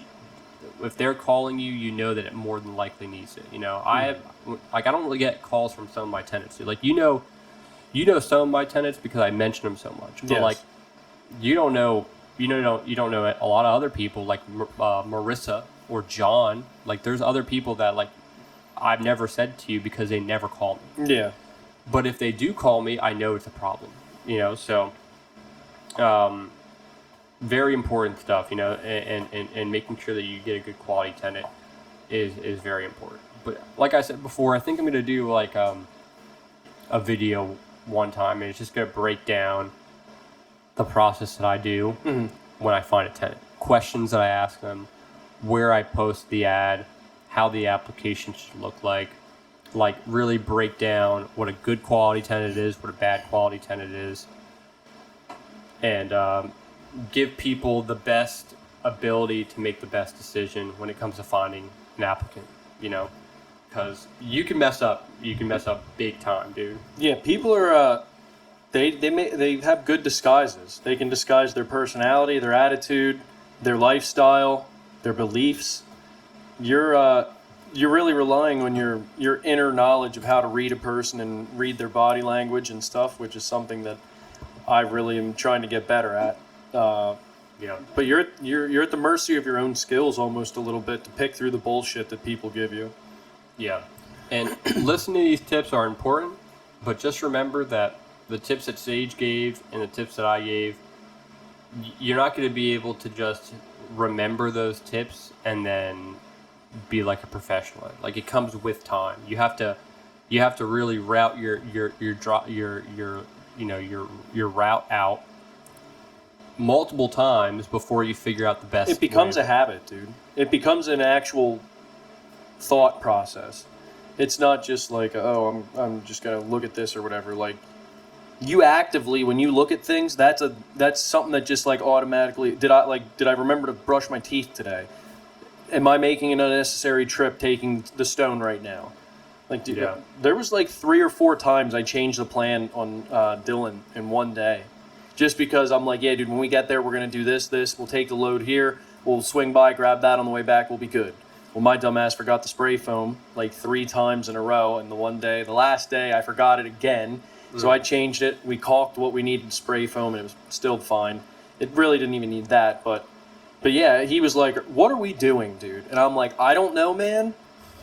If they're calling you, you know that it more than likely needs it. I don't really get calls from some of my tenants. Like you know some of my tenants because I mention them so much. But like you don't know a lot of other people like Marissa or John. Like there's other people that like I've never said to you because they never call me.
Yeah.
But if they do call me, I know it's a problem, so very important stuff, and making sure that you get a good quality tenant is very important. But like I said before, I think I'm going to do like a video one time, and it's just going to break down the process that I do when I find a tenant, questions that I ask them, where I post the ad, how the application should look like really break down what a good quality tenant is, what a bad quality tenant is, and give people the best ability to make the best decision when it comes to finding an applicant, because you can mess up big time, dude.
Yeah, people are they have good disguises. They can disguise their personality, their attitude, their lifestyle, their beliefs. You're really relying on your inner knowledge of how to read a person and read their body language and stuff, which is something that I really am trying to get better at. But you're at the mercy of your own skills almost a little bit to pick through the bullshit that people give you.
Yeah, and listening to these tips are important, but just remember that the tips that Sage gave and the tips that I gave, you're not going to be able to just remember those tips and then be like a professional. Like, it comes with time. You have to really route your route out multiple times before you figure out the best.
It becomes a habit, dude. It becomes an actual thought process. It's not just like, oh, I'm just gonna look at this or whatever. Like, you actively, when you look at things, that's something that just like automatically. Did I remember to brush my teeth today? Am I making an unnecessary trip taking the stone right now? Like, dude,
Yeah.
There was like 3 or 4 times I changed the plan on Dylan in one day. Just because I'm like, yeah, dude, when we get there, we're going to do this. We'll take the load here. We'll swing by, grab that on the way back. We'll be good. Well, my dumbass forgot the spray foam like 3 times in a row. And the last day, I forgot it again. So I changed it. We caulked what we needed to spray foam, and it was still fine. It really didn't even need that, But yeah, he was like, what are we doing, dude? And I'm like, I don't know, man.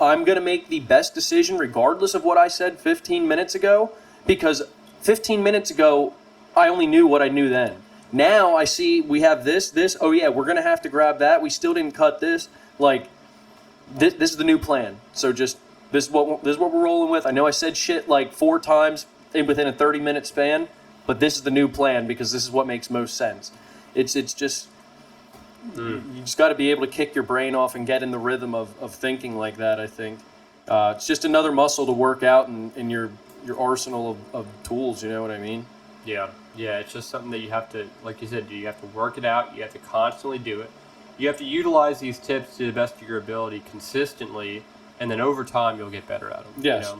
I'm going to make the best decision regardless of what I said 15 minutes ago, because 15 minutes ago, I only knew what I knew then. Now I see we have this. Oh, yeah, we're going to have to grab that. We still didn't cut this. Like, this is the new plan. So just this is what we're rolling with. I know I said shit like 4 times within a 30-minute span, but this is the new plan because this is what makes most sense. It's just... You just got to be able to kick your brain off and get in the rhythm of thinking like that, I think. It's just another muscle to work out in your arsenal of tools, you know what I mean?
Yeah, it's just something that you have to, like you said, you have to work it out. You have to constantly do it. You have to utilize these tips to the best of your ability consistently, and then over time you'll get better at them.
Yes.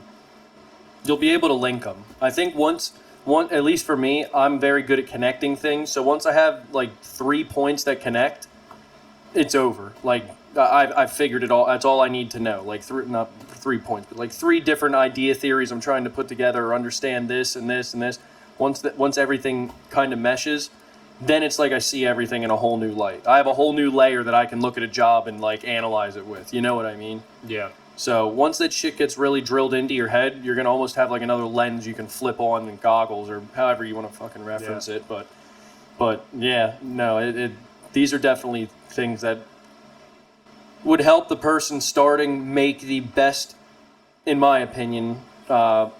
You'll be able to link them. I think at least for me, I'm very good at connecting things. So once I have like 3 points that connect, it's over. Like, I've figured it all. That's all I need to know. Like, not 3 points, but like 3 different idea theories I'm trying to put together or understand this and this and this. Once everything kind of meshes, then it's like I see everything in a whole new light. I have a whole new layer that I can look at a job and like analyze it with. You know what I mean?
Yeah.
So once that shit gets really drilled into your head, you're gonna almost have like another lens you can flip on and goggles or however you want to fucking reference it. But yeah, no, these are definitely things that would help the person starting make the best, in my opinion, the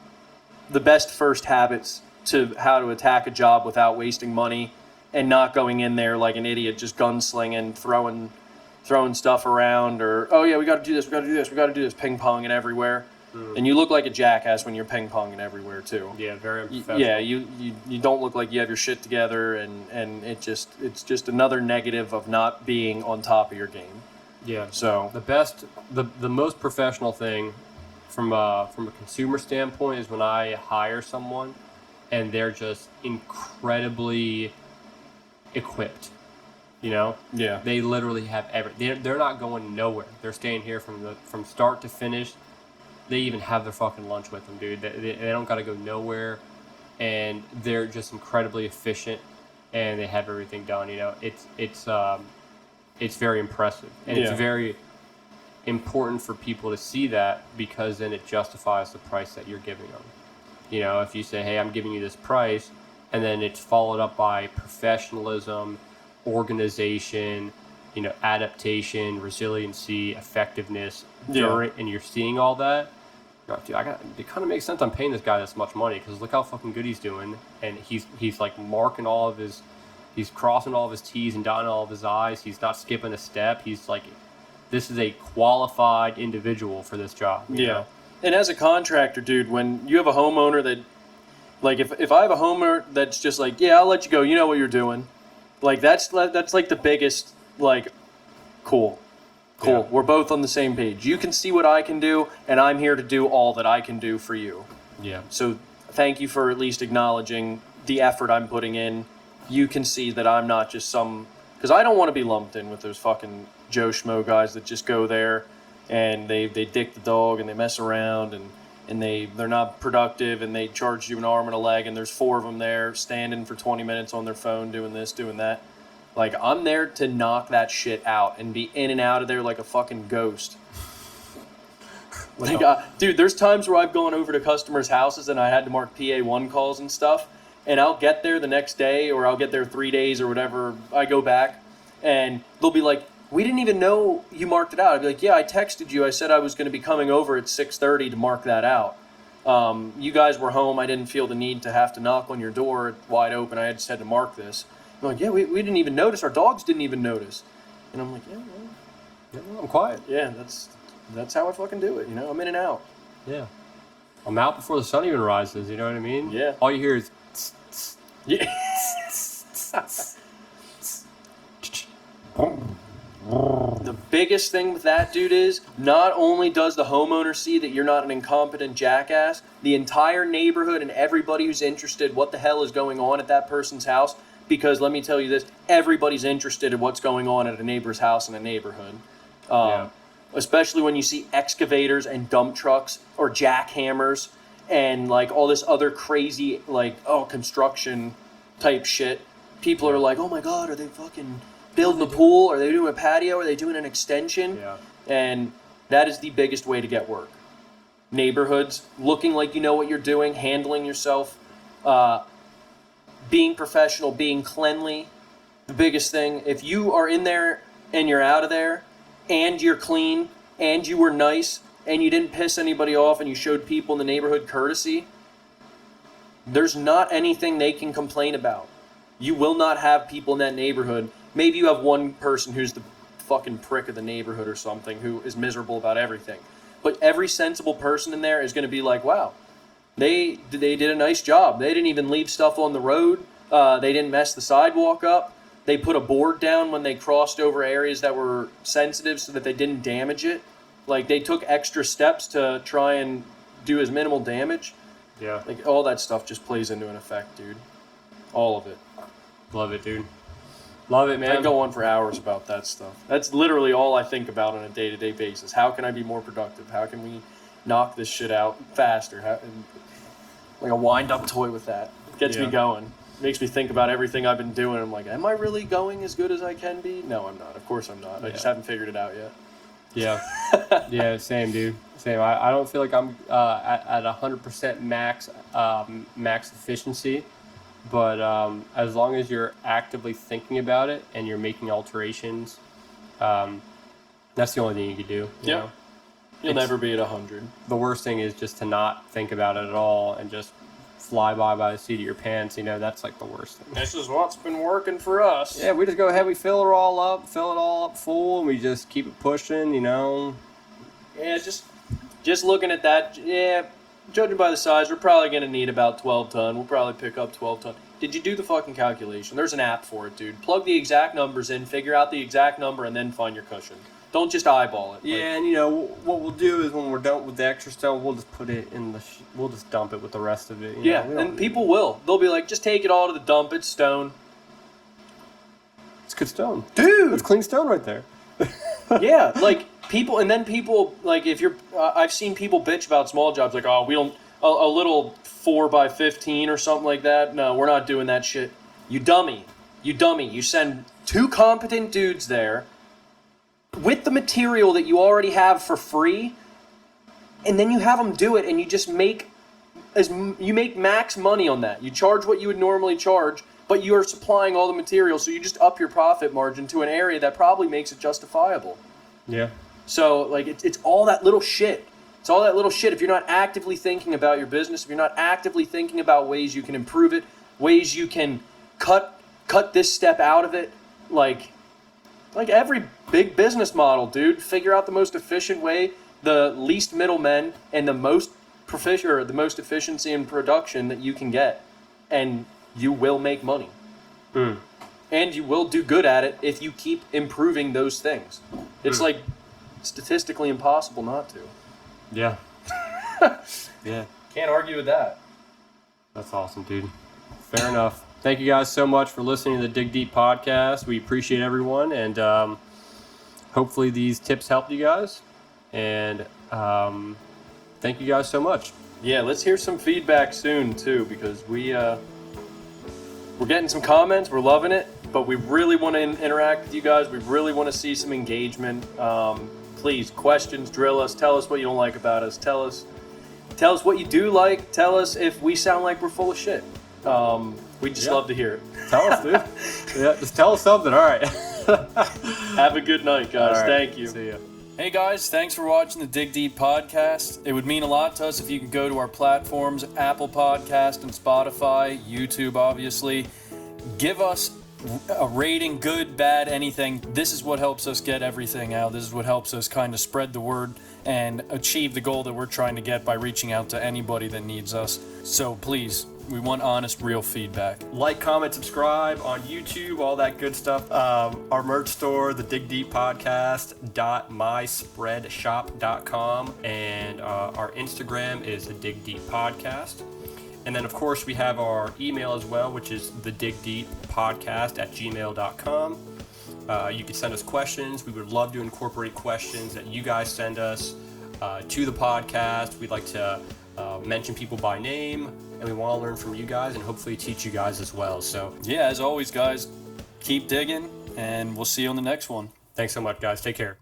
best first habits to how to attack a job without wasting money and not going in there like an idiot, just gunslinging, throwing stuff around, or, oh yeah, we got to do this, ping-ponging everywhere. And you look like a jackass when you're ping-ponging everywhere too.
Yeah, very unprofessional.
Yeah, you don't look like you have your shit together, and it's just another negative of not being on top of your game.
Yeah.
So
the most professional thing from a consumer standpoint is when I hire someone and they're just incredibly equipped. Yeah. They literally have everything. They're not going nowhere. They're staying here from start to finish. They even have their fucking lunch with them, dude. They don't got to go nowhere, and they're just incredibly efficient, and they have everything done. It's very impressive, and important for people to see that, because then it justifies the price that you're giving them. You know, if you say, hey, I'm giving you this price, and then it's followed up by professionalism, organization, you know, adaptation, resiliency, effectiveness, and you're seeing all that, you're like, dude, it kind of makes sense I'm paying this guy this much money, because look how fucking good he's doing. And he's like marking all of his, he's crossing all of his T's and dotting all of his I's. He's not skipping a step. He's like, this is a qualified individual for this job. You know?
And as a contractor, dude, when you have a homeowner that, like, if I have a homeowner that's just like, yeah, I'll let you go, you know what you're doing. Like, that's like the biggest, like, cool.
Yeah.
We're both on the same page. You can see what I can do, and I'm here to do all that I can do for you.
Yeah.
So thank you for at least acknowledging the effort I'm putting in. You can see that I'm not just some, because I don't want to be lumped in with those fucking Joe Schmo guys that just go there and they dick the dog and they mess around and they're not productive and they charge you an arm and a leg and there's 4 of them there standing for 20 minutes on their phone doing this, doing that. Like, I'm there to knock that shit out and be in and out of there like a fucking ghost. Like, dude, there's times where I've gone over to customers' houses and I had to mark PA1 calls and stuff, and I'll get there the next day or I'll get there 3 days or whatever. I go back and they'll be like, we didn't even know you marked it out. I'd be like, yeah, I texted you. I said I was going to be coming over at 6:30 to mark that out. You guys were home. I didn't feel the need to have to knock on your door wide open. I just had to mark this. I'm like, yeah, we didn't even notice. Our dogs didn't even notice. And I'm like, yeah,
I'm quiet.
yeah, that's how I fucking do it. You know, I'm in and out.
Yeah. I'm out before the sun even rises, you know what I mean?
Yeah.
All you hear is
Yeah. The biggest thing with that, dude, is not only does the homeowner see that you're not an incompetent jackass, the entire neighborhood and everybody who's interested what the hell is going on at that person's house, because let me tell you this, everybody's interested in what's going on at a neighbor's house in a neighborhood. Especially when you see excavators and dump trucks or jackhammers and like all this other crazy like construction type shit. People are like, oh my god, are they fucking building a pool? Are they doing a patio? Are they doing an extension?
Yeah.
And that is the biggest way to get work. Neighborhoods, looking like you know what you're doing, handling yourself, being professional, being cleanly. The biggest thing, if you are in there and you're out of there and you're clean and you were nice and you didn't piss anybody off and you showed people in the neighborhood courtesy, there's not anything they can complain about. You will not have people in that neighborhood. Maybe you have one person who's the fucking prick of the neighborhood or something who is miserable about everything. But every sensible person in there is going to be like, wow, they did a nice job. They didn't even leave stuff on the road. They didn't mess the sidewalk up. They put a board down when they crossed over areas that were sensitive so that they didn't damage it. Like, they took extra steps to try and do as minimal damage.
Yeah.
Like, all that stuff just plays into an effect, dude. All of it.
Love it, dude. Love it, man.
I go on for hours about that stuff. That's literally all I think about on a day-to-day basis. How can I be more productive? How can we knock this shit out faster? Like a wind-up toy with that. Gets me going. Makes me think about everything I've been doing. I'm like, am I really going as good as I can be? No, I'm not. Of course I'm not. I just haven't figured it out yet.
Yeah. Yeah, same, dude. Same. I don't feel like I'm at 100% max efficiency. But as long as you're actively thinking about it and you're making alterations, that's the only thing you can do. You know?
You'll never be at 100.
The worst thing is just to not think about it at all and just fly by the seat of your pants. You know, that's like the worst thing.
This is what's been working for us.
Yeah, we just go ahead, we fill it all up full, and we just keep it pushing, you know.
Yeah, just looking at that, judging by the size, we're probably going to need about 12 ton. We'll probably pick up 12 ton. Did you do the fucking calculation? There's an app for it, dude. Plug the exact numbers in, figure out the exact number, and then find your cushion. Don't just eyeball it.
Yeah, and you know, what we'll do is when we're done with the extra stone, we'll just put it in we'll just dump it with the rest of it.
Yeah, and people will. They'll be like, just take it all to the dump, it's stone.
It's good stone.
Dude!
It's clean stone right there.
Yeah, like, people, like, if you're, I've seen people bitch about small jobs, like, oh, we don't, a little 4x15 or something like that. No, we're not doing that shit. You dummy. You send 2 competent dudes there, with the material that you already have for free, and then you have them do it, and you just make max money on that. You charge what you would normally charge, but you are supplying all the material, so you just up your profit margin to an area that probably makes it justifiable.
Yeah.
So, like, it's all that little shit. It's all that little shit. If you're not actively thinking about your business, if you're not actively thinking about ways you can improve it, ways you can cut this step out of it, like every big business model, dude, figure out the most efficient way, the least middlemen, and the most proficient, or the most efficiency in production that you can get, and you will make money. And you will do good at it if you keep improving those things. It's like statistically impossible not to.
Yeah. Yeah.
Can't argue with that.
That's awesome, dude. Fair enough. Thank you guys so much for listening to the Dig Deep podcast. We appreciate everyone, and hopefully these tips helped you guys. And thank you guys so much.
Yeah, let's hear some feedback soon too, because we're getting some comments. We're loving it, but we really want to interact with you guys. We really want to see some engagement. Please, questions, drill us. Tell us what you don't like about us. Tell us what you do like. Tell us if we sound like we're full of shit. We just love to hear it.
Tell us, dude. Yeah, just tell us something. All right.
Have a good night, guys.
All right.
Thank you.
See ya.
Hey guys, thanks for watching the Dig Deep podcast. It would mean a lot to us if you could go to our platforms, Apple Podcast and Spotify, YouTube obviously. Give us a rating, good, bad, anything. This is what helps us get everything out. This is what helps us kind of spread the word and achieve the goal that we're trying to get by reaching out to anybody that needs us. So please, we want honest, real feedback.
Like, comment, subscribe on YouTube, all that good stuff. Our merch store, the Dig Deep Podcast.myspreadshop.com, and our Instagram is the Dig Deep Podcast. And then, of course, we have our email as well, which is thedigdeeppodcast@gmail.com. You can send us questions. We would love to incorporate questions that you guys send us to the podcast. We'd like to mention people by name, and we want to learn from you guys and hopefully teach you guys as well. So,
Yeah, as always, guys, keep digging, and we'll see you on the next one.
thanks so much, guys. Take care.